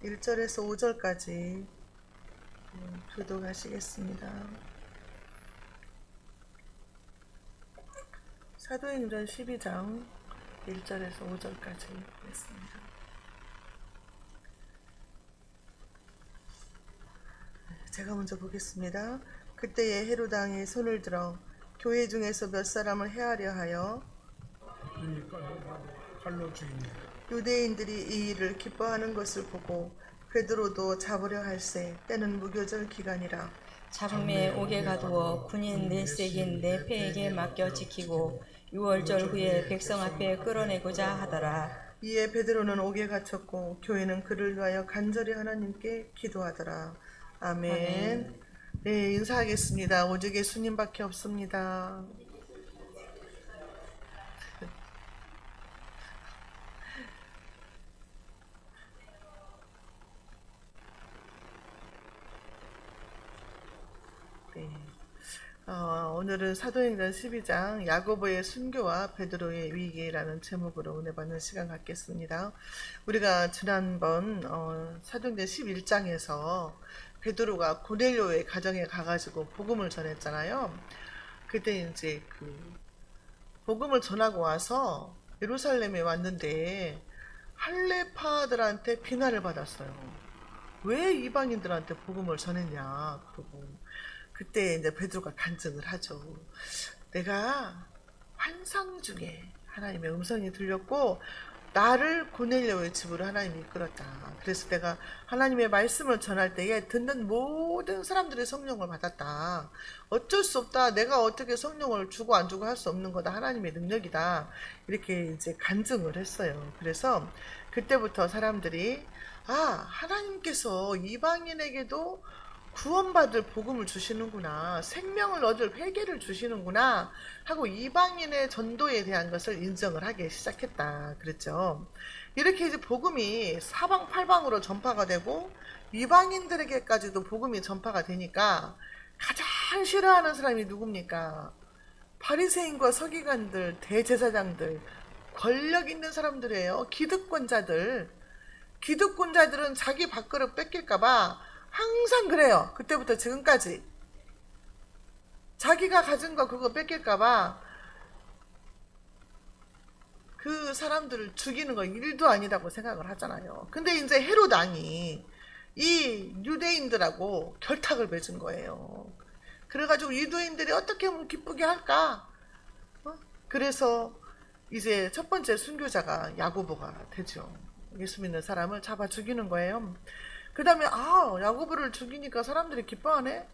1절에서 5절까지 교독하시겠습니다. 사도행전 12장 1절에서 5절까지 있습니다. 제가 먼저 보겠습니다. 그때에 헤롯 왕이 손을 들어 교회 중에서 몇 사람을 해하려 하여 칼로 죽이니 유대인들이 이 일을 기뻐하는 것을 보고 베드로도 잡으려 할세. 때는 무교절 기간이라. 잡음에 옥에 가두어 군인 넷색인 네 패에게 맡겨 지키고 6월절 후에 백성 앞에 끌어내고자 하더라. 이에 베드로는 옥에 갇혔고 교회는 그를 위하여 간절히 하나님께 기도하더라. 아멘. 아멘. 네, 인사하겠습니다. 오직 예수님밖에 없습니다. 네. 오늘은 사도행전 12장 야고보의 순교와 베드로의 위기라는 제목으로 은혜 받는 시간 갖겠습니다. 우리가 지난번 사도행전 11장에서 베드로가 고넬료의 가정에 가가지고 복음을 전했잖아요. 그때 이제 복음을 전하고 와서 예루살렘에 왔는데 할례파들한테 비난을 받았어요. 왜 이방인들한테 복음을 전했냐 그러고. 그때 이제 베드로가 간증을 하죠. 내가 환상 중에 하나님의 음성이 들렸고 나를 고넬료의 집으로 하나님이 이끌었다. 그래서 내가 하나님의 말씀을 전할 때에 듣는 모든 사람들의 성령을 받았다. 어쩔 수 없다. 내가 어떻게 성령을 주고 안 주고 할 수 없는 거다. 하나님의 능력이다. 이렇게 이제 간증을 했어요. 그래서 그때부터 사람들이 하나님께서 이방인에게도 구원받을 복음을 주시는구나, 생명을 얻을 회개를 주시는구나 하고 이방인의 전도에 대한 것을 인정을 하기 시작했다 그랬죠. 이렇게 이제 복음이 사방팔방으로 전파가 되고 이방인들에게까지도 복음이 전파가 되니까 가장 싫어하는 사람이 누굽니까? 바리새인과 서기관들, 대제사장들, 권력 있는 사람들이에요. 기득권자들은 자기 밥그릇 뺏길까봐 항상 그래요. 그때부터 지금까지 자기가 가진 거 그거 뺏길까봐 그 사람들을 죽이는 거 일도 아니라고 생각을 하잖아요. 근데 이제 헤롯 왕이 이 유대인들하고 결탁을 맺은 거예요. 그래가지고 유대인들이 어떻게 하면 기쁘게 할까? 그래서 이제 첫 번째 순교자가 야고보가 되죠. 예수 믿는 사람을 잡아 죽이는 거예요. 그 다음에 야고보를 죽이니까 사람들이 기뻐하네.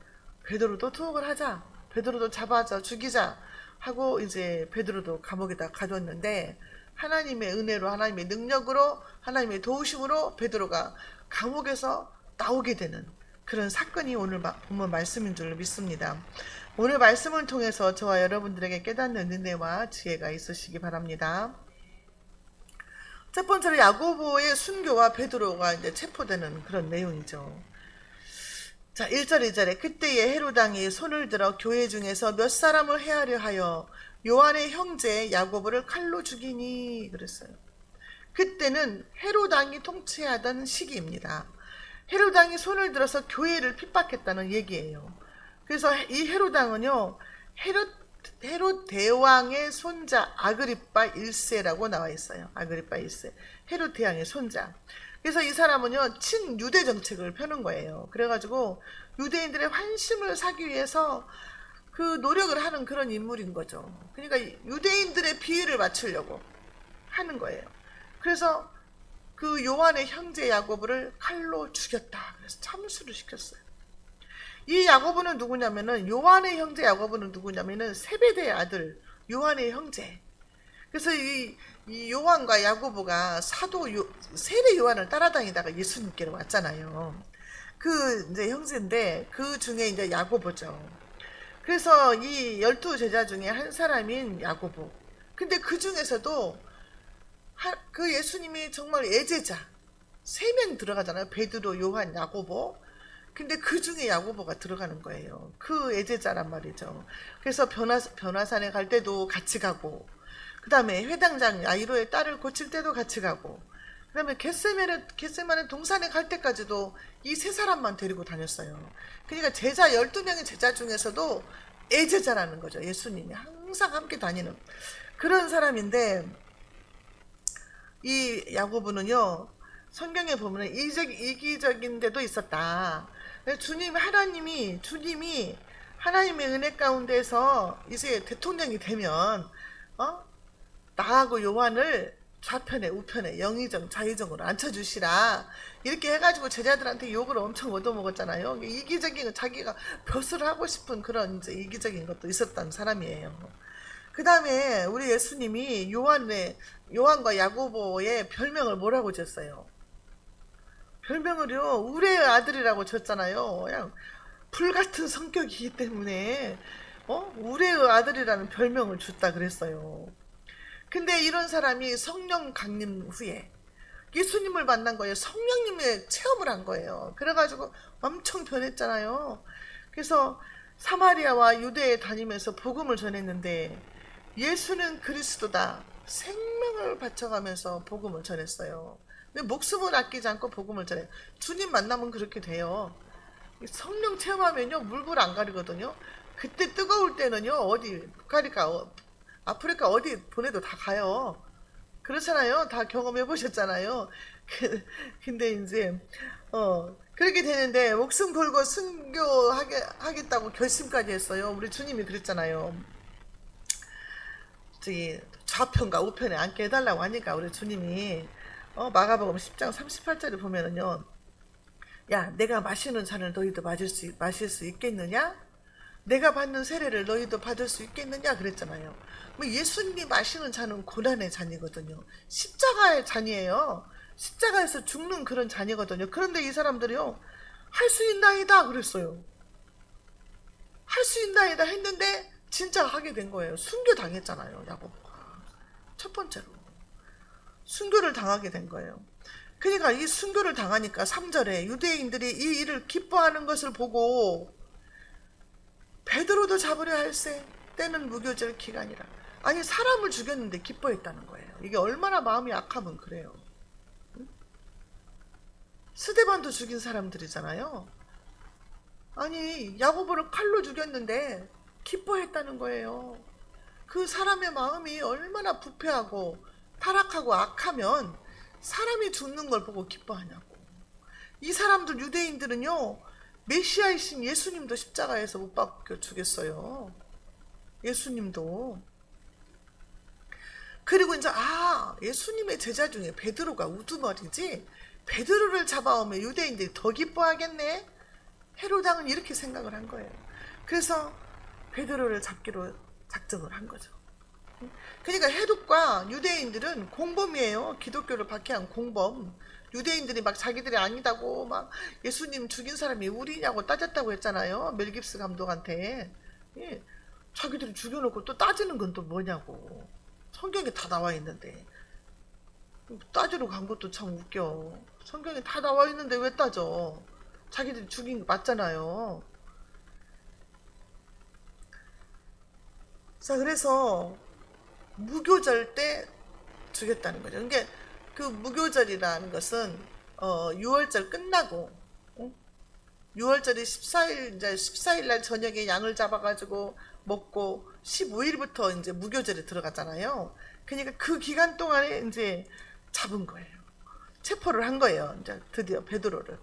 베드로도 투옥을 하자. 베드로도 잡아자, 죽이자 하고 이제 베드로도 감옥에다 가뒀는데 하나님의 은혜로, 하나님의 능력으로, 하나님의 도우심으로 베드로가 감옥에서 나오게 되는 그런 사건이 오늘 본문 말씀인 줄로 믿습니다. 오늘 말씀을 통해서 저와 여러분들에게 깨닫는 은혜와 지혜가 있으시기 바랍니다. 첫 번째로 야고보의 순교와 베드로가 이제 체포되는 그런 내용이죠. 자, 1절 2절에 그때에 헤롯 왕이 손을 들어 교회 중에서 몇 사람을 해하려 하여 요한의 형제 야고보를 칼로 죽이니 그랬어요. 그때는 헤롯 왕이 통치하던 시기입니다. 헤롯 왕이 손을 들어서 교회를 핍박했다는 얘기예요. 그래서 이 헤롯 왕은요, 헤롯 대왕의 손자 아그리빠 1세라고 나와 있어요. 아그리빠 1세. 헤롯 대왕의 손자. 그래서 이 사람은요, 친유대 정책을 펴는 거예요. 그래가지고 유대인들의 환심을 사기 위해서 그 노력을 하는 그런 인물인 거죠. 그러니까 유대인들의 비위를 맞추려고 하는 거예요. 그래서 그 요한의 형제 야고보를 칼로 죽였다. 그래서 참수를 시켰어요. 이 야고보는 누구냐면은 요한의 형제 야고보는 누구냐면은 세베대의 아들 요한의 형제. 그래서 이 요한과 야고보가 세례 요한을 따라다니다가 예수님께로 왔잖아요. 그 이제 형제인데 그 중에 이제 야고보죠. 그래서 이 12 제자 중에 한 사람인 야고보. 근데 그 중에서도 그 예수님이 정말 애제자 3명 들어가잖아요. 베드로, 요한, 야고보. 근데 그 중에 야고보가 들어가는 거예요. 그 애제자란 말이죠. 그래서 변화산에 갈 때도 같이 가고, 그 다음에 회당장 야이로의 딸을 고칠 때도 같이 가고, 그다음에 겟세마네 동산에 갈 때까지도 이 세 사람만 데리고 다녔어요. 그러니까 제자 12명의 제자 중에서도 애제자라는 거죠. 예수님이 항상 함께 다니는 그런 사람인데, 이 야고보는요, 성경에 보면 이기적인 데도 있었다. 주님이 하나님의 은혜 가운데서 이제 대통령이 되면, 나하고 요한을 좌편에 우편에 영의정 좌의정으로 앉혀주시라, 이렇게 해가지고 제자들한테 욕을 엄청 얻어먹었잖아요. 이기적인, 자기가 벼슬을 하고 싶은 그런 이제 이기적인 것도 있었던 사람이에요. 그 다음에 우리 예수님이 요한과 야고보의 별명을 뭐라고 졌어요? 별명을요, 우레의 아들이라고 졌잖아요. 그냥 불같은 성격이기 때문에 우레의 아들이라는 별명을 줬다 그랬어요. 근데 이런 사람이 성령 강림 후에 예수님을 만난 거예요. 성령님의 체험을 한 거예요. 그래가지고 엄청 변했잖아요. 그래서 사마리아와 유대에 다니면서 복음을 전했는데, 예수는 그리스도다, 생명을 바쳐가면서 복음을 전했어요. 근데 목숨을 아끼지 않고 복음을 전해요. 주님 만나면 그렇게 돼요. 성령 체험하면요, 물불 안 가리거든요. 그때 뜨거울 때는요, 어디 아프리카 어디 보내도 다 가요. 그렇잖아요. 다 경험해 보셨잖아요. 근데 이제 그렇게 되는데, 목숨 걸고 순교하겠다고 결심까지 했어요. 우리 주님이 그랬잖아요. 저기 좌편과 우편에 앉게 해달라고 하니까 우리 주님이 마가복음 10장 38절을 보면은요, 야, 내가 마시는 잔을 너희도 마실 수 있겠느냐? 내가 받는 세례를 너희도 받을 수 있겠느냐? 그랬잖아요. 뭐 예수님이 마시는 잔은 고난의 잔이거든요. 십자가의 잔이에요. 십자가에서 죽는 그런 잔이거든요. 그런데 이 사람들이요, 할 수 있나이다 그랬어요. 할 수 있나이다 했는데 진짜 하게 된 거예요. 순교 당했잖아요, 야고보가. 첫 번째로 순교를 당하게 된 거예요. 그러니까 이 순교를 당하니까 3절에 유대인들이 이 일을 기뻐하는 것을 보고 베드로도 잡으려 할세, 때는 무교절 기간이라. 아니, 사람을 죽였는데 기뻐했다는 거예요. 이게 얼마나 마음이 악하면 그래요. 스데반도 죽인 사람들이잖아요. 아니, 야고보를 칼로 죽였는데 기뻐했다는 거예요. 그 사람의 마음이 얼마나 부패하고 타락하고 악하면 사람이 죽는 걸 보고 기뻐하냐고. 이 사람들 유대인들은요, 메시아이신 예수님도 십자가에서 못 박혀 죽였어요. 예수님도. 그리고 이제 예수님의 제자 중에 베드로가 우두머리지, 베드로를 잡아오면 유대인들이 더 기뻐하겠네. 헤로당은 이렇게 생각을 한 거예요. 그래서 베드로를 잡기로 작정을 한 거죠. 그러니까 헤롯과 유대인들은 공범이에요. 기독교를 박해한 공범. 유대인들이 막 자기들이 아니다고 막 예수님 죽인 사람이 우리냐고 따졌다고 했잖아요. 멜 깁스 감독한테. 예. 자기들이 죽여놓고 또 따지는 건 또 뭐냐고. 성경에 다 나와 있는데. 따지러 간 것도 참 웃겨. 성경에 다 나와 있는데 왜 따져? 자기들이 죽인 거 맞잖아요. 자, 그래서 무교절 때 죽였다는 거죠. 그러니까 그 무교절이라는 것은 6월절 끝나고 6월절이 14일 이제 14일 날 저녁에 양을 잡아가지고 먹고 15일부터 이제 무교절에 들어갔잖아요. 그러니까 그 기간 동안에 이제 잡은 거예요. 체포를 한 거예요. 이제 드디어 베드로를.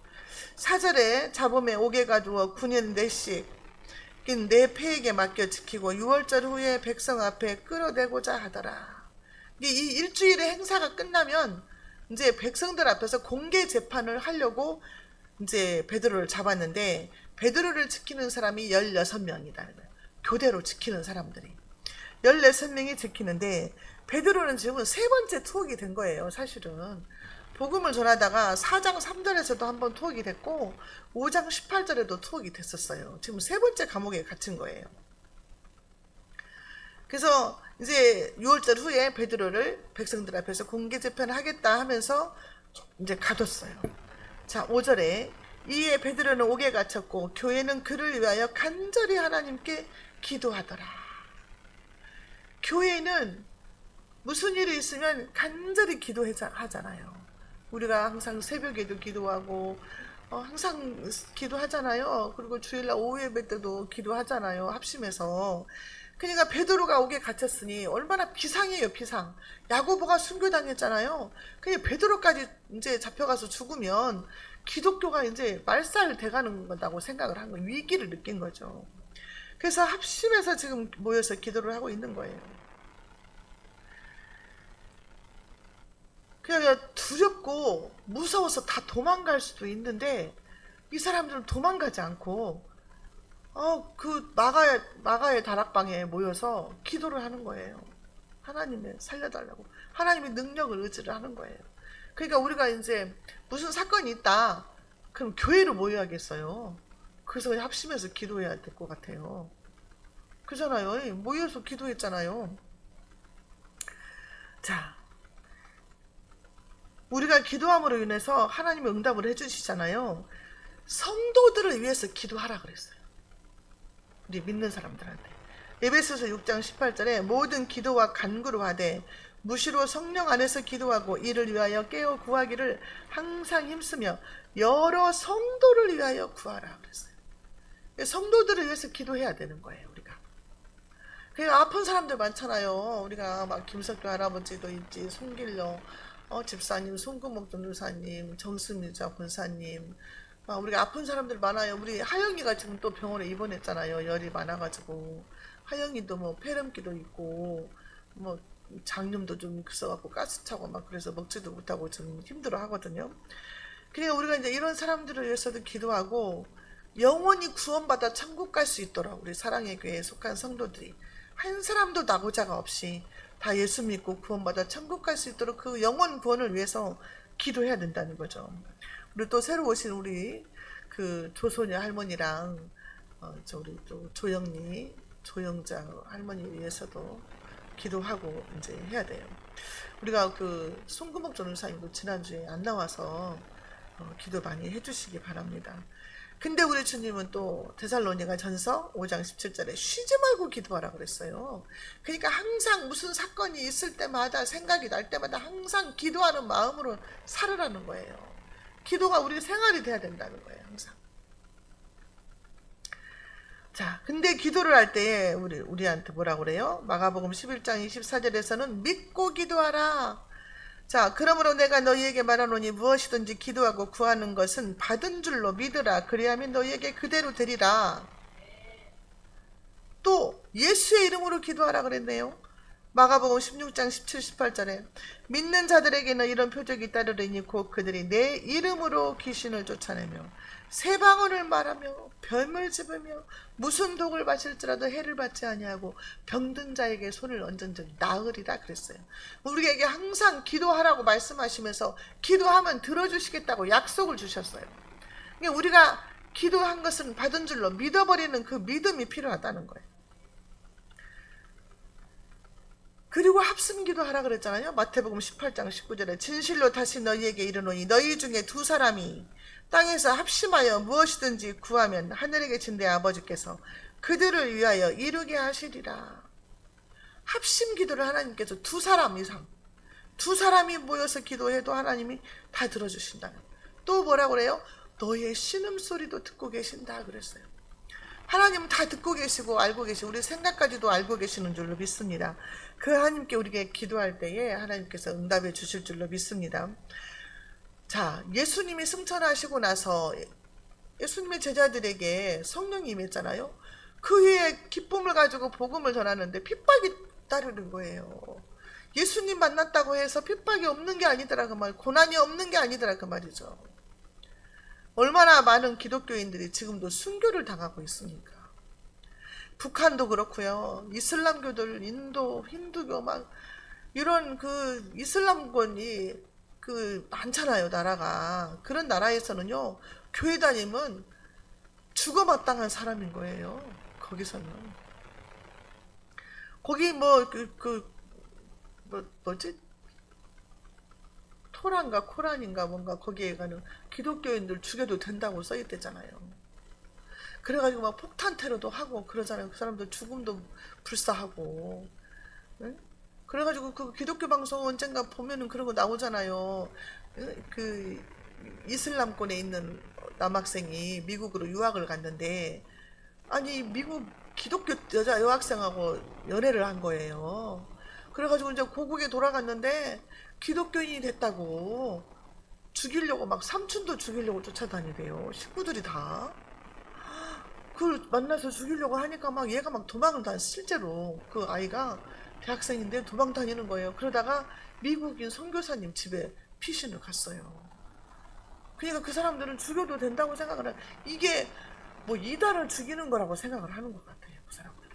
4절에 잡음에 옥에 가두어 9년 내씩 내 패에게 맡겨 지키고 6월절 후에 백성 앞에 끌어내고자 하더라. 이 일주일의 행사가 끝나면 이제 백성들 앞에서 공개 재판을 하려고 이제 베드로를 잡았는데, 베드로를 지키는 사람이 16명이라는 거예요. 교대로 지키는 사람들이 16명이 지키는데, 베드로는 지금 세 번째 투옥이 된 거예요. 사실은 복음을 전하다가 4장 3절에서도 한번 투옥이 됐고 5장 18절에도 투옥이 됐었어요. 지금 세 번째 감옥에 갇힌 거예요. 그래서 이제 6월절 후에 베드로를 백성들 앞에서 공개 재판을 하겠다 하면서 이제 가뒀어요. 자, 5절에 이에 베드로는 옥에 갇혔고 교회는 그를 위하여 간절히 하나님께 기도하더라. 교회는 무슨 일이 있으면 간절히 기도하잖아요. 우리가 항상 새벽에도 기도하고 항상 기도하잖아요. 그리고 주일날 오후 예배 때도 기도하잖아요. 합심해서. 그러니까 베드로가 옥에 갇혔으니 얼마나 비상이에요, 비상. 야고보가 순교당했잖아요. 그러니까 베드로까지 이제 잡혀가서 죽으면 기독교가 이제 말살 돼가는 거다고 생각을 한 거예요. 위기를 느낀 거죠. 그래서 합심해서 지금 모여서 기도를 하고 있는 거예요. 그냥 두렵고 무서워서 다 도망갈 수도 있는데 이 사람들은 도망가지 않고 그 마가의 다락방에 모여서 기도를 하는 거예요. 하나님을 살려달라고. 하나님의 능력을 의지를 하는 거예요. 그러니까 우리가 이제 무슨 사건이 있다. 그럼 교회로 모여야겠어요. 그래서 그냥 합심해서 기도해야 될 것 같아요. 그잖아요. 모여서 기도했잖아요. 자, 우리가 기도함으로 인해서 하나님이 응답을 해주시잖아요. 성도들을 위해서 기도하라 그랬어요. 우리 믿는 사람들한테. 에베소서 6장 18절에 모든 기도와 간구로 하되 무시로 성령 안에서 기도하고 이를 위하여 깨어 구하기를 항상 힘쓰며 여러 성도를 위하여 구하라 그랬어요. 성도들을 위해서 기도해야 되는 거예요, 우리가. 그러니까 아픈 사람들 많잖아요. 우리가 막 김석규 할아버지도 있지, 송길려 집사님, 송금옥 전도사님, 정수미자 권사님, 우리가 아픈 사람들 많아요. 우리 하영이가 지금 또 병원에 입원했잖아요. 열이 많아가지고. 하영이도 뭐 폐렴기도 있고 뭐 장염도 좀 있어갖고 가스 차고 막 그래서 먹지도 못하고 좀 힘들어 하거든요. 그러니까 우리가 이제 이런 사람들을 위해서도 기도하고 영원히 구원받아 천국 갈 수 있도록 우리 사랑의 교회에 속한 성도들이 한 사람도 나고자가 없이 다 예수 믿고 구원받아 천국 갈 수 있도록 그 영원 구원을 위해서 기도해야 된다는 거죠. 우리 또 새로 오신 우리 그 조소녀 할머니랑 우리 또 조영자 할머니 위해서도 기도하고 이제 해야 돼요. 우리가 그 송금옥 전도사님도 지난주에 안 나와서 기도 많이 해주시기 바랍니다. 근데 우리 주님은 또 데살로니가 전서 5장 17절에 쉬지 말고 기도하라 그랬어요. 그러니까 항상 무슨 사건이 있을 때마다 생각이 날 때마다 항상 기도하는 마음으로 살으라는 거예요. 기도가 우리 생활이 돼야 된다는 거예요, 항상. 자, 근데 기도를 할 때 우리한테 뭐라고 그래요? 마가복음 11장 24절에서는 믿고 기도하라. 자, 그러므로 내가 너희에게 말하노니 무엇이든지 기도하고 구하는 것은 받은 줄로 믿으라. 그리하면 너희에게 그대로 되리라. 또 예수의 이름으로 기도하라 그랬네요. 마가복음 16장 17, 18절에 믿는 자들에게는 이런 표적이 따르리니 곧 그들이 내 이름으로 귀신을 쫓아내며 새 방언을 말하며 뱀을 집으며 무슨 독을 마실지라도 해를 받지 아니하고 병든 자에게 손을 얹은 적 나으리라 그랬어요. 우리에게 항상 기도하라고 말씀하시면서 기도하면 들어주시겠다고 약속을 주셨어요. 그러니까 우리가 기도한 것은 받은 줄로 믿어버리는 그 믿음이 필요하다는 거예요. 그리고 합심기도 하라 그랬잖아요. 마태복음 18장 19절에 진실로 다시 너희에게 이르노니 너희 중에 두 사람이 땅에서 합심하여 무엇이든지 구하면 하늘에 계신 내 아버지께서 그들을 위하여 이루게 하시리라. 합심기도를 하나님께서 두 사람 이상, 두 사람이 모여서 기도해도 하나님이 다 들어주신다는. 또 뭐라고 그래요? 너희의 신음소리도 듣고 계신다 그랬어요. 하나님은 다 듣고 계시고 알고 계시고 우리 생각까지도 알고 계시는 줄로 믿습니다. 그 하나님께 우리가 기도할 때에 하나님께서 응답해 주실 줄로 믿습니다. 자, 예수님이 승천하시고 나서 예수님의 제자들에게 성령이 임했잖아요. 그 후에 기쁨을 가지고 복음을 전하는데 핍박이 따르는 거예요. 예수님 만났다고 해서 핍박이 없는 게 아니더라 그 말, 고난이 없는 게 아니더라 그 말이죠. 얼마나 많은 기독교인들이 지금도 순교를 당하고 있습니까? 북한도 그렇고요. 이슬람교들, 인도, 힌두교 막 이런 그 이슬람권이 그 많잖아요, 나라가. 그런 나라에서는요, 교회 다니면 죽어마땅한 사람인 거예요. 거기서는. 거기 뭐지? 토란가 코란인가 뭔가 거기에 가는 기독교인들 죽여도 된다고 써있대잖아요. 그래가지고 막 폭탄 테러도 하고 그러잖아요. 그 사람들 죽음도 불사하고. 응? 그래가지고 그 기독교 방송 언젠가 보면은 그런 거 나오잖아요. 그 이슬람권에 있는 남학생이 미국으로 유학을 갔는데, 아니 미국 기독교 여자 여학생하고 연애를 한 거예요. 그래가지고 이제 고국에 돌아갔는데 기독교인이 됐다고 죽이려고 막 삼촌도 죽이려고 쫓아다니래요. 식구들이 다. 그걸 만나서 죽이려고 하니까 막 얘가 막 도망을 실제로 그 아이가 대학생인데 도망 다니는 거예요. 그러다가 미국인 선교사님 집에 피신을 갔어요. 그러니까 그 사람들은 죽여도 된다고 생각을 이게 뭐 이단을 죽이는 거라고 생각을 하는 것 같아요. 그 사람들은.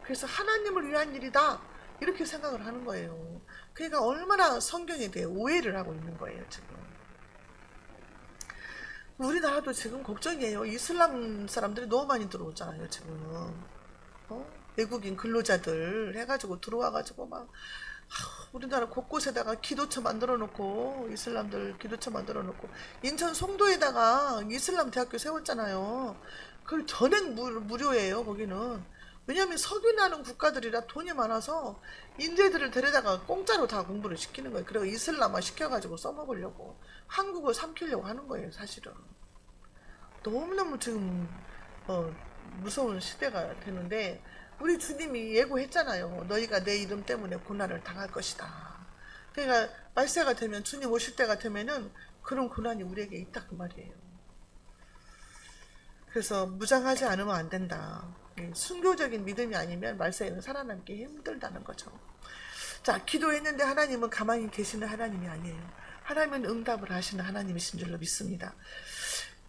그래서 하나님을 위한 일이다 이렇게 생각을 하는 거예요. 그러니까 얼마나 성경에 대해 오해를 하고 있는 거예요 지금. 우리나라도 지금 걱정이에요. 이슬람 사람들이 너무 많이 들어오잖아요 지금. 외국인 근로자들 해가지고 들어와가지고 막 우리나라 곳곳에다가 기도처 만들어 놓고, 이슬람들 기도처 만들어 놓고, 인천 송도에다가 이슬람 대학교 세웠잖아요. 그 전액 무료예요 거기는. 왜냐면 석유나는 국가들이라 돈이 많아서 인재들을 데려다가 공짜로 다 공부를 시키는 거예요. 그리고 이슬람화 시켜가지고 써먹으려고, 한국을 삼키려고 하는 거예요 사실은. 너무너무 지금 무서운 시대가 되는데, 우리 주님이 예고했잖아요. 너희가 내 이름 때문에 고난을 당할 것이다. 그러니까 말세가 되면, 주님 오실 때가 되면은 그런 고난이 우리에게 있다 그 말이에요. 그래서 무장하지 않으면 안 된다. 순교적인 믿음이 아니면 말세에는 살아남기 힘들다는 거죠. 자, 기도했는데 하나님은 가만히 계시는 하나님이 아니에요. 하나님은 응답을 하시는 하나님이신 줄로 믿습니다.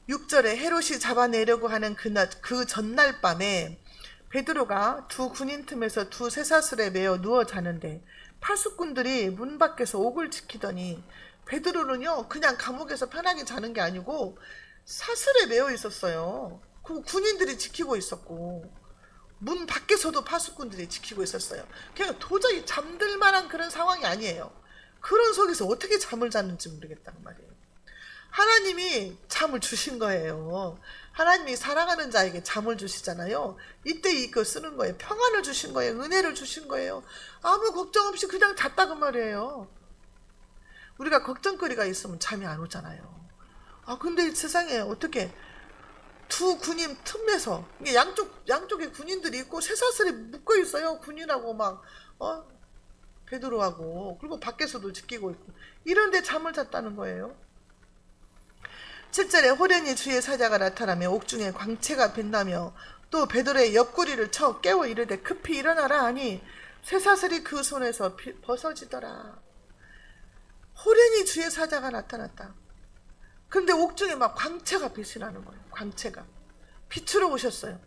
6절에 헤롯이 잡아내려고 하는 그 전날 밤에 베드로가 두 군인 틈에서 두 쇠사슬에 매어 누워 자는데 파수꾼들이 문 밖에서 옥을 지키더니, 베드로는요 그냥 감옥에서 편하게 자는 게 아니고 사슬에 매어 있었어요. 그 군인들이 지키고 있었고 문 밖에서도 파수꾼들이 지키고 있었어요. 그냥 도저히 잠들 만한 그런 상황이 아니에요. 그런 속에서 어떻게 잠을 잤는지 모르겠단 말이에요. 하나님이 잠을 주신 거예요. 하나님이 사랑하는 자에게 잠을 주시잖아요. 이때 이거 쓰는 거예요. 평안을 주신 거예요. 은혜를 주신 거예요. 아무 걱정 없이 그냥 잤다 그 말이에요. 우리가 걱정거리가 있으면 잠이 안 오잖아요. 근데 세상에 어떻게 두 군인 틈에서, 이게 양쪽에 군인들이 있고 쇠사슬이 묶어 있어요. 군인하고 막 베드로하고, 그리고 밖에서도 지키고 있고, 이런데 잠을 잤다는 거예요. 7절에 호련히 주의 사자가 나타나며 옥중에 광채가 빛나며 또 베드로의 옆구리를 쳐 깨워 이르되 급히 일어나라 하니 쇠사슬이 그 손에서 벗어지더라. 호련히 주의 사자가 나타났다. 근데 옥중에 막 광채가 빛이 나는 거예요. 광채가 빛으로 오셨어요.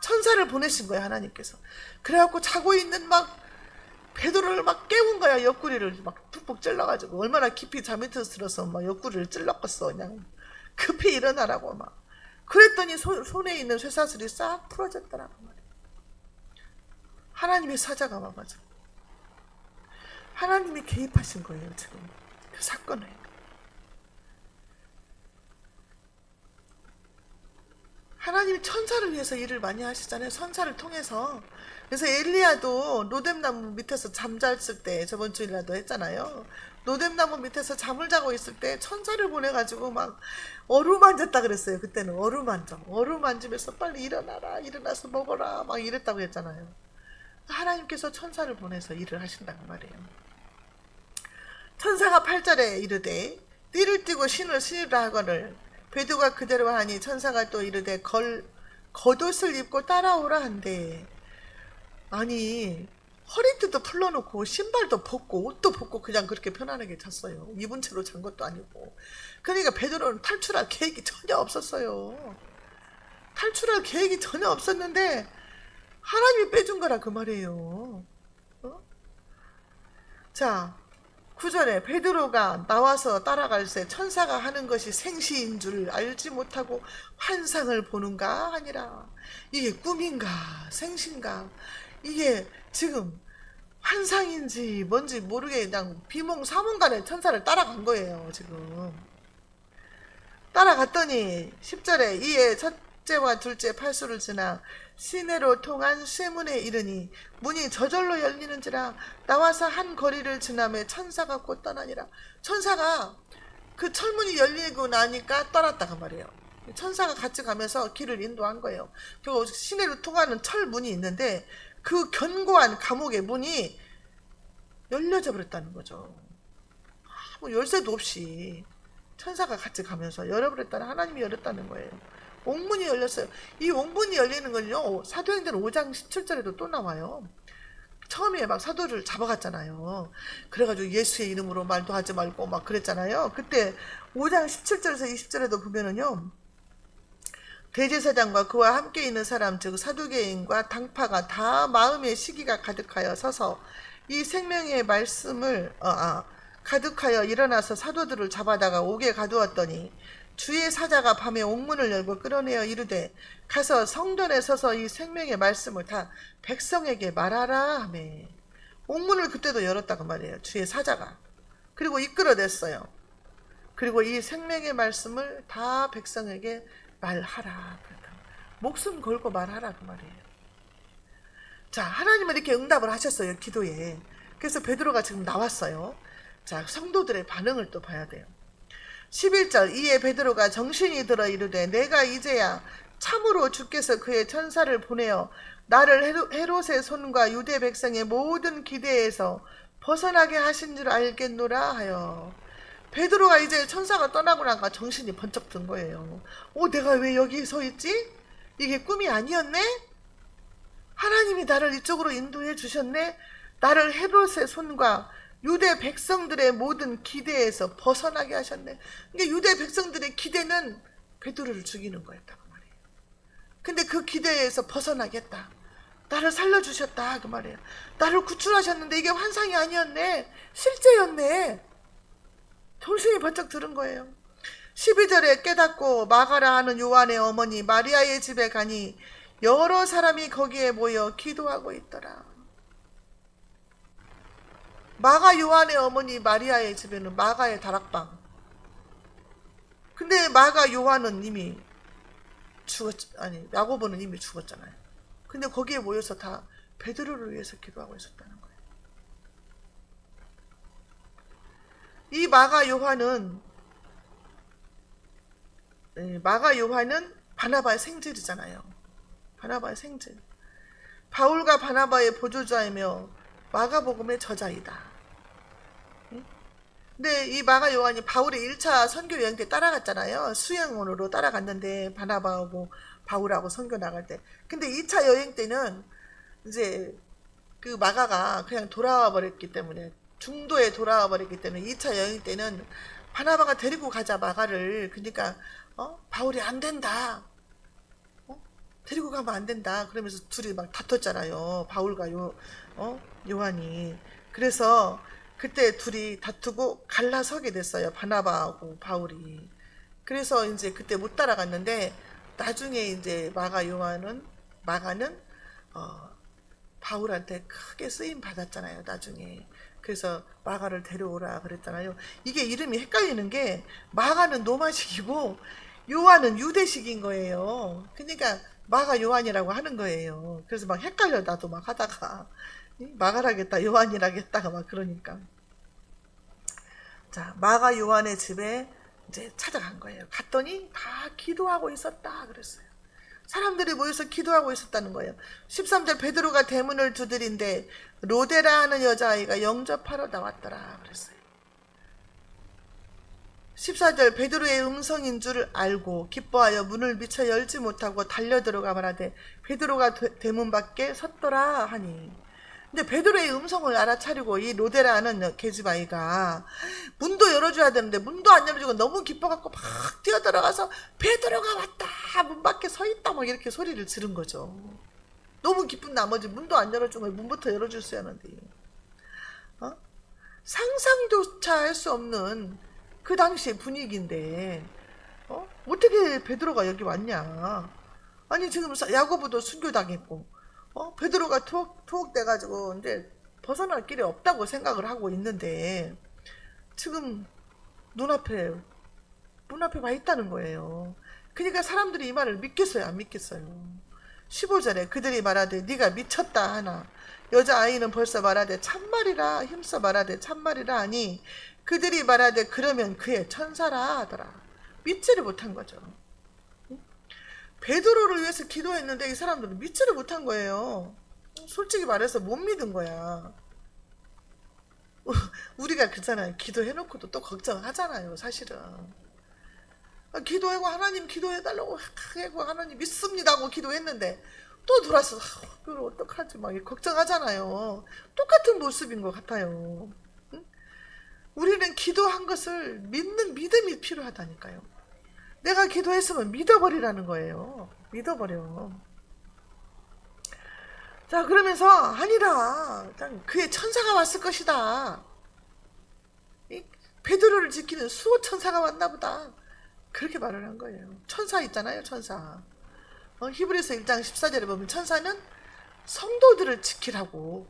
천사를 보내신 거예요 하나님께서. 그래갖고 자고 있는 막 베드로를 막 깨운 거야. 옆구리를 막 푹푹 찔러가지고, 얼마나 깊이 잠이 들어서 막 옆구리를 찔렀겠어. 그냥 급히 일어나라고 막. 그랬더니 손에 있는 쇠사슬이 싹 풀어졌더라고 말이야. 하나님의 사자가 와가지고 하나님이 개입하신 거예요 지금 그 사건에. 하나님이 천사를 위해서 일을 많이 하시잖아요. 천사를 통해서. 그래서 엘리야도 로뎀나무 밑에서 잠잤을 때, 저번 주일날도 했잖아요. 로뎀나무 밑에서 잠을 자고 있을 때 천사를 보내가지고 막 어루만졌다 그랬어요. 그때는 어루만지면서 빨리 일어나라, 일어나서 먹어라 막 이랬다고 했잖아요. 하나님께서 천사를 보내서 일을 하신다는 말이에요. 천사가 8절에 이르되 띠를 띠고 신을 신으라 하거늘 베드로가 그대로 하니 천사가 또 이르되 겉옷을 입고 따라오라 한대. 아니 허리띠도 풀러놓고 신발도 벗고 옷도 벗고 그냥 그렇게 편안하게 잤어요. 입은 채로 잔 것도 아니고. 그러니까 베드로는 탈출할 계획이 전혀 없었어요. 탈출할 계획이 전혀 없었는데 하나님이 빼준 거라 그 말이에요. 자, 9절에 베드로가 나와서 따라갈새 천사가 하는 것이 생시인 줄 알지 못하고 환상을 보는가 하니라. 이게 꿈인가 생신가, 이게 지금 환상인지 뭔지 모르게 그냥 비몽사몽간에 천사를 따라간 거예요. 지금 따라갔더니 10절에 이에 첫째와 둘째 팔수를 지나 시내로 통한 쇠문에 이르니 문이 저절로 열리는지라 나와서 한 거리를 지나매 천사가 곧 떠나니라. 천사가 그 철문이 열리고 나니까 떠났다고 말이에요. 천사가 같이 가면서 길을 인도한 거예요. 그리고 시내로 통하는 철문이 있는데 그 견고한 감옥의 문이 열려져 버렸다는 거죠. 아무 열쇠도 없이 천사가 같이 가면서 열어버렸다는, 하나님이 열었다는 거예요. 옥문이 열렸어요. 이 옥문이 열리는 건요, 사도행전 5장 17절에도 또 나와요. 처음에 막 사도를 잡아갔잖아요. 그래가지고 예수의 이름으로 말도 하지 말고 막 그랬잖아요. 그때 5장 17절에서 20절에도 보면은요, 대제사장과 그와 함께 있는 사람 즉 사두개인과 당파가 다 마음의 시기가 가득하여 서서 이 생명의 말씀을 가득하여 일어나서 사도들을 잡아다가 옥에 가두었더니 주의 사자가 밤에 옥문을 열고 끌어내어 이르되 가서 성전에 서서 이 생명의 말씀을 다 백성에게 말하라 하매 옥문을 그때도 열었다고 말이에요. 주의 사자가. 그리고 이끌어냈어요. 그리고 이 생명의 말씀을 다 백성에게 말하라. 목숨 걸고 말하라 그 말이에요. 자, 하나님은 이렇게 응답을 하셨어요. 기도에. 그래서 베드로가 지금 나왔어요. 자, 성도들의 반응을 또 봐야 돼요. 11절 이에 베드로가 정신이 들어 이르되 내가 이제야 참으로 주께서 그의 천사를 보내어 나를 헤롯의 손과 유대 백성의 모든 기대에서 벗어나게 하신 줄 알겠노라 하여. 베드로가 이제 천사가 떠나고 나니까 정신이 번쩍 든 거예요. 내가 왜 여기 서 있지? 이게 꿈이 아니었네? 하나님이 나를 이쪽으로 인도해 주셨네? 나를 헤롯의 손과 유대 백성들의 모든 기대에서 벗어나게 하셨네. 그러니까 유대 백성들의 기대는 베드로를 죽이는 거였다고 말이에요. 근데 그 기대에서 벗어나겠다. 나를 살려주셨다 그 말이에요. 나를 구출하셨는데 이게 환상이 아니었네. 실제였네. 정신이 번쩍 들은 거예요. 12절에 깨닫고 마가라 하는 요한의 어머니 마리아의 집에 가니 여러 사람이 거기에 모여 기도하고 있더라. 마가 요한의 어머니 마리아의 집에는 마가의 다락방. 근데 마가 요한은 이미 야고보는 이미 죽었잖아요. 근데 거기에 모여서 다 베드로를 위해서 기도하고 있었다는 거예요. 이 마가 요한은 바나바의 생질이잖아요. 바나바의 생질. 바울과 바나바의 보조자이며 마가복음의 저자이다. 근데 이 마가 요한이 바울의 1차 선교 여행 때 따라갔잖아요. 수행원으로 따라갔는데 바나바하고 바울하고 선교 나갈 때. 근데 2차 여행 때는 이제 그 마가가 그냥 돌아와 버렸기 때문에, 중도에 돌아와 버렸기 때문에 2차 여행 때는 바나바가 데리고 가자 마가를. 그러니까 바울이 안 된다. 데리고 가면 안 된다. 그러면서 둘이 막 다퉜잖아요. 바울과 요한이. 그래서 그때 둘이 다투고 갈라서게 됐어요. 바나바하고 바울이. 그래서 이제 그때 못 따라갔는데 나중에 이제 마가는 바울한테 크게 쓰임 받았잖아요. 나중에. 그래서 마가를 데려오라 그랬잖아요. 이게 이름이 헷갈리는 게 마가는 로마식이고 요한은 유대식인 거예요. 그러니까 마가 요한이라고 하는 거예요. 그래서 막 헷갈려 나도 막 하다가 마가라겠다 요한이라겠다가 막 그러니까. 자, 마가 요한의 집에 이제 찾아간 거예요. 갔더니 다 기도하고 있었다 그랬어요. 사람들이 모여서 기도하고 있었다는 거예요. 13절 베드로가 대문을 두드린데 로데라 하는 여자아이가 영접하러 나왔더라 그랬어요. 14절 베드로의 음성인 줄 알고 기뻐하여 문을 미처 열지 못하고 달려들어가 말하되 베드로가 대문 밖에 섰더라 하니. 근데 베드로의 음성을 알아차리고 이 로데라 하는 계집아이가 문도 열어줘야 되는데 문도 안 열어주고 너무 기뻐갖고 막 뛰어들어가서 베드로가 왔다 문 밖에 서있다 막 이렇게 소리를 지른 거죠. 너무 기쁜 나머지 문도 안 열어주고 문부터 열어줬어야 하는데 상상조차 할 수 없는 그 당시의 분위기인데 어떻게 베드로가 여기 왔냐. 아니 지금 야고보도 순교당했고 베드로가 투옥 돼가지고 이제 벗어날 길이 없다고 생각을 하고 있는데 지금 문 앞에 와 있다는 거예요. 그러니까 사람들이 이 말을 믿겠어요, 안 믿겠어요? 15절에 그들이 말하되 네가 미쳤다 하나 여자아이는 벌써 말하되 참말이라 힘써 말하되 참말이라 하니 그들이 말하되 그러면 그의 천사라 하더라. 믿지를 못한 거죠. 베드로를 위해서 기도했는데 이 사람들은 믿지를 못한 거예요. 솔직히 말해서 못 믿은 거야. 우리가 그렇잖아요. 기도해놓고도 또 걱정하잖아요, 사실은. 기도하고 하나님 기도해달라고 하고 하나님 믿습니다 하고 기도했는데 또 돌아서 그걸 어떡하지 막 걱정하잖아요. 똑같은 모습인 것 같아요. 응? 우리는 기도한 것을 믿는 믿음이 필요하다니까요. 내가 기도했으면 믿어버리라는 거예요. 믿어버려. 자, 그러면서 아니라 그의 천사가 왔을 것이다. 베드로를 지키는 수호 천사가 왔나 보다. 그렇게 말을 한 거예요. 천사 있잖아요, 천사. 히브리서 1장 14절에 보면 천사는 성도들을 지키라고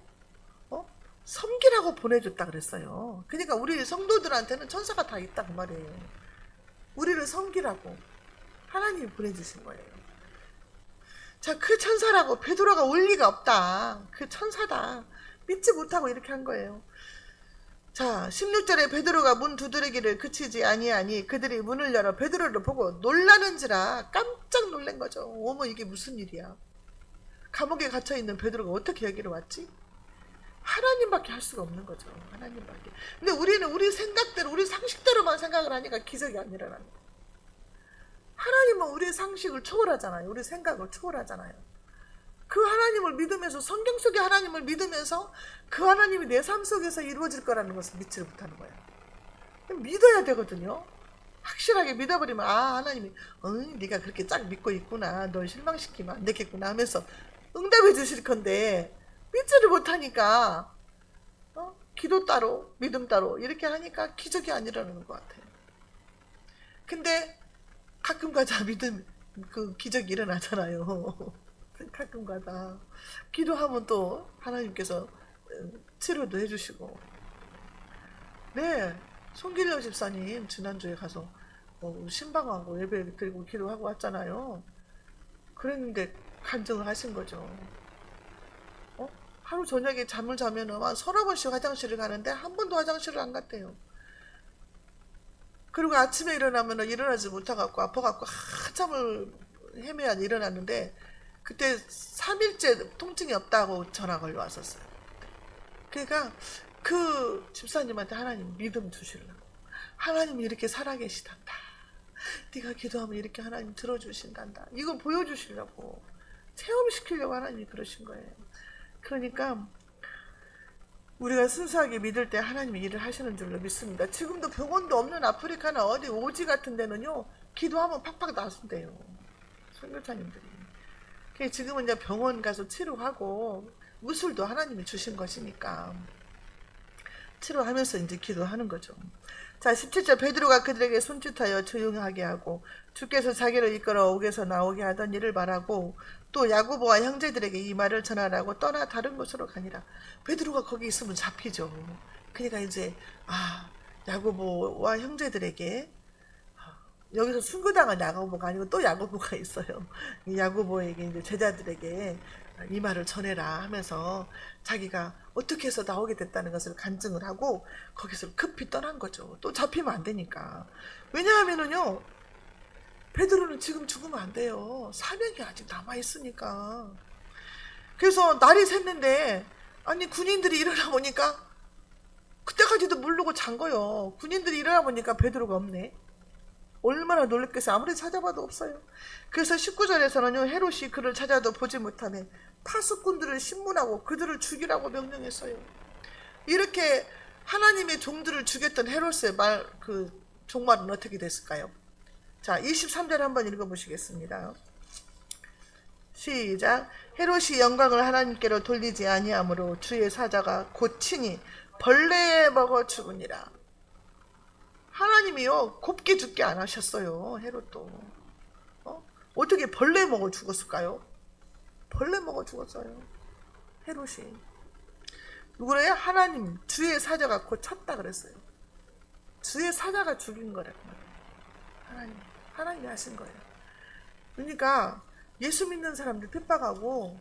섬기라고 보내줬다 그랬어요. 그러니까 우리 성도들한테는 천사가 다 있다 그 말이에요. 우리를 섬기라고 하나님이 보내주신 거예요. 자, 그 천사라고 베드로가 올 리가 없다. 그 천사다. 믿지 못하고 이렇게 한 거예요. 자, 16절에 베드로가 문 두드리기를 그치지 아니하니 그들이 문을 열어 베드로를 보고 놀라는지라 깜짝 놀란 거죠. 어머, 이게 무슨 일이야. 감옥에 갇혀있는 베드로가 어떻게 여기로 왔지? 하나님밖에 할 수가 없는 거죠. 하나님밖에. 근데 우리는 우리 생각대로 우리 상식대로만 생각을 하니까 기적이 안 일어나는 거예요. 하나님은 우리의 상식을 초월하잖아요. 우리 생각을 초월하잖아요. 그 하나님을 믿으면서 성경 속의 하나님을 믿으면서 그 하나님이 내 삶 속에서 이루어질 거라는 것을 믿지 못하는 거예요. 믿어야 되거든요. 확실하게 믿어버리면 하나님이 네가 그렇게 쫙 믿고 있구나. 널 실망시키면 안 되겠구나 하면서 응답해 주실 건데 믿지를 못하니까 기도 따로 믿음 따로 이렇게 하니까 기적이 안 일어나는 것 같아요. 근데 가끔 가다 믿음 그 기적이 일어나잖아요. 가끔 가다 기도하면 또 하나님께서 치료도 해주시고. 네, 송길려 집사님 지난주에 가서 신방하고 예배 드리고 기도하고 왔잖아요. 그랬는데 간증을 하신 거죠. 하루 저녁에 잠을 자면은 한 서너 번씩 화장실을 가는데 한 번도 화장실을 안 갔대요. 그리고 아침에 일어나면은 일어나지 못해갖고 아파갖고 한참을 헤매야 일어났는데 그때 3일째 통증이 없다고 전화 걸려 왔었어요. 그러니까 그 집사님한테 하나님 믿음 주시려고. 하나님이 이렇게 살아계시단다. 네가 기도하면 이렇게 하나님 들어주신단다. 이걸 보여주시려고 체험시키려고 하나님이 그러신 거예요. 그러니까 우리가 순수하게 믿을 때 하나님이 일을 하시는 줄로 믿습니다. 지금도 병원도 없는 아프리카나 어디 오지 같은 데는요 기도하면 팍팍 나순대요. 선교사님들이. 지금은 이제 병원 가서 치료하고 무술도 하나님이 주신 것이니까 치료하면서 이제 기도하는 거죠. 자, 17절 베드로가 그들에게 손짓하여 조용하게 하고 주께서 자기를 이끌어 옥에서 나오게 하던 일을 말하고 또 야고보와 형제들에게 이 말을 전하라고 떠나 다른 곳으로 가니라. 베드로가 거기 있으면 잡히죠. 그러니까 이제 야고보와 형제들에게 여기서 순교당한 야고보가 아니고 또 야고보가 있어요. 야고보에게 이제 제자들에게 이 말을 전해라 하면서 자기가 어떻게 해서 나오게 됐다는 것을 간증을 하고 거기서 급히 떠난 거죠. 또 잡히면 안 되니까. 왜냐하면은요 베드로는 지금 죽으면 안 돼요. 사명이 아직 남아있으니까. 그래서 날이 샜는데 아니 군인들이 일어나 보니까 그때까지도 모르고 잔 거예요. 군인들이 일어나 보니까 베드로가 없네. 얼마나 놀랬겠어요. 아무리 찾아봐도 없어요. 그래서 19절에서는요 헤롯이 그를 찾아도 보지 못하며 파수꾼들을 신문하고 그들을 죽이라고 명령했어요. 이렇게 하나님의 종들을 죽였던 헤롯의 그 종말은 어떻게 됐을까요? 자, 23절 한번 읽어보시겠습니다. 시작. 헤롯이 영광을 하나님께로 돌리지 아니하므로 주의 사자가 곧 친히 벌레에 먹어 죽으니라. 하나님이요 곱게 죽게 안 하셨어요. 헤롯도 어떻게 벌레 먹어 죽었을까요? 벌레 먹어 죽었어요. 헤롯이. 누구래요? 하나님 주의 사자가 곧 쳤다 그랬어요. 주의 사자가 죽인 거라고. 하나님이 하신 거예요. 그러니까 예수 믿는 사람들 핍박하고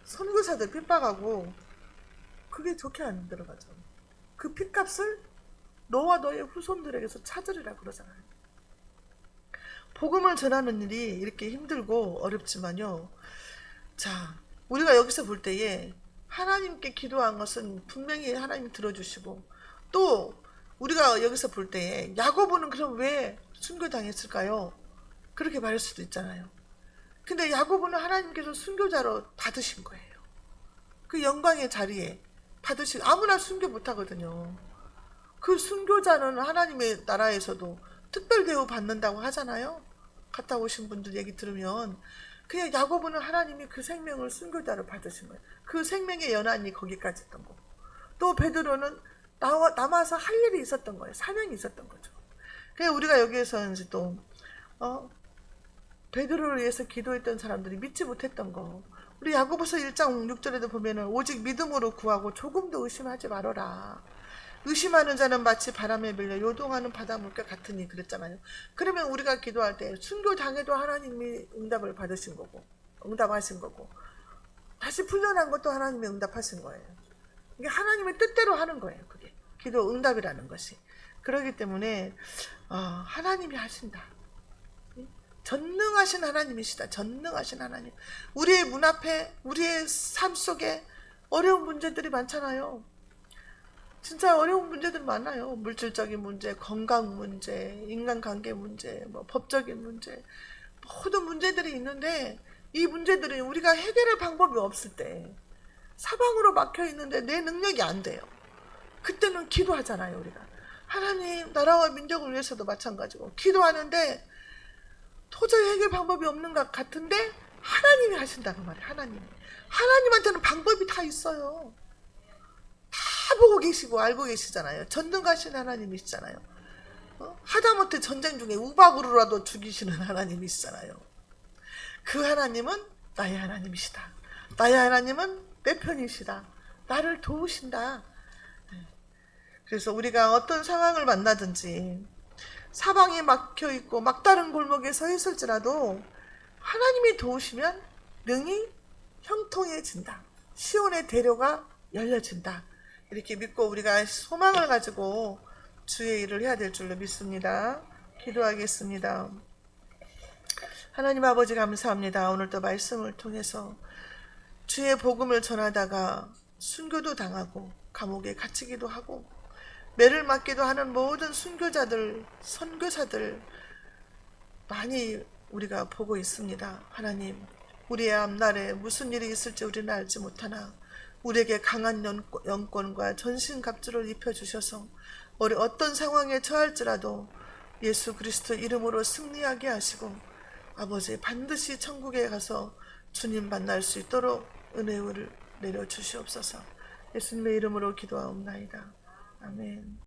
선교사들 핍박하고 그게 좋게 안 들어가죠. 그 핏값을 너와 너의 후손들에게서 찾으리라 그러잖아요. 복음을 전하는 일이 이렇게 힘들고 어렵지만요. 자, 우리가 여기서 볼 때에 하나님께 기도한 것은 분명히 하나님이 들어주시고, 또 우리가 여기서 볼 때에 야고보는 그럼 왜 순교당했을까요? 그렇게 말할 수도 있잖아요. 근데 야고보는 하나님께서 순교자로 받으신 거예요. 그 영광의 자리에 받으신, 아무나 순교 못하거든요. 그 순교자는 하나님의 나라에서도 특별 대우 받는다고 하잖아요. 갔다 오신 분들 얘기 들으면 그냥 야고보는 하나님이 그 생명을 순교자로 받으신 거예요. 그 생명의 연한이 거기까지 있던 거고, 또 베드로는 남아서 할 일이 있었던 거예요. 사명이 있었던 거죠. 그래서 우리가 여기에서 이제 또 베드로를 위해서 기도했던 사람들이 믿지 못했던 거, 우리 야고보서 1장 6절에도 보면은 오직 믿음으로 구하고 조금도 의심하지 말아라. 의심하는 자는 마치 바람에 밀려 요동하는 바닷물과 같으니 그랬잖아요. 그러면 우리가 기도할 때 순교 당해도 하나님이 응답을 받으신 거고, 응답하신 거고, 다시 풀려난 것도 하나님이 응답하신 거예요. 이게 하나님의 뜻대로 하는 거예요. 그게 기도 응답이라는 것이. 그렇기 때문에 하나님이 하신다. 전능하신 하나님이시다. 전능하신 하나님. 우리의 문 앞에, 우리의 삶 속에 어려운 문제들이 많잖아요. 진짜 어려운 문제들 많아요. 물질적인 문제, 건강 문제, 인간관계 문제, 법적인 문제, 모든 문제들이 있는데, 이 문제들은 우리가 해결할 방법이 없을 때, 사방으로 막혀 있는데 내 능력이 안 돼요. 그때는 기도하잖아요. 우리가 하나님, 나라와 민족을 위해서도 마찬가지고 기도하는데 도저히 해결 방법이 없는 것 같은데 하나님이 하신다는 말이에요. 하나님한테는 방법이 다 있어요. 다 보고 계시고 알고 계시잖아요. 전능하신 하나님이시잖아요. 하다못해 전쟁 중에 우박으로라도 죽이시는 하나님이시잖아요. 그 하나님은 나의 하나님이시다. 나의 하나님은 내 편이시다. 나를 도우신다. 그래서 우리가 어떤 상황을 만나든지 사방이 막혀있고 막다른 골목에 서 있을지라도 하나님이 도우시면 능히 형통해진다. 시온의 대로가 열려진다. 이렇게 믿고 우리가 소망을 가지고 주의 일을 해야 될 줄로 믿습니다. 기도하겠습니다. 하나님 아버지 감사합니다. 오늘도 말씀을 통해서 주의 복음을 전하다가 순교도 당하고 감옥에 갇히기도 하고 매를 맞기도 하는 모든 순교자들, 선교사들 많이 우리가 보고 있습니다. 하나님, 우리의 앞날에 무슨 일이 있을지 우리는 알지 못하나 우리에게 강한 영권과 전신갑주를 입혀주셔서 우리 어떤 상황에 처할지라도 예수 그리스도 이름으로 승리하게 하시고 아버지 반드시 천국에 가서 주님 만날 수 있도록 은혜를 내려주시옵소서. 예수님의 이름으로 기도하옵나이다. 아멘.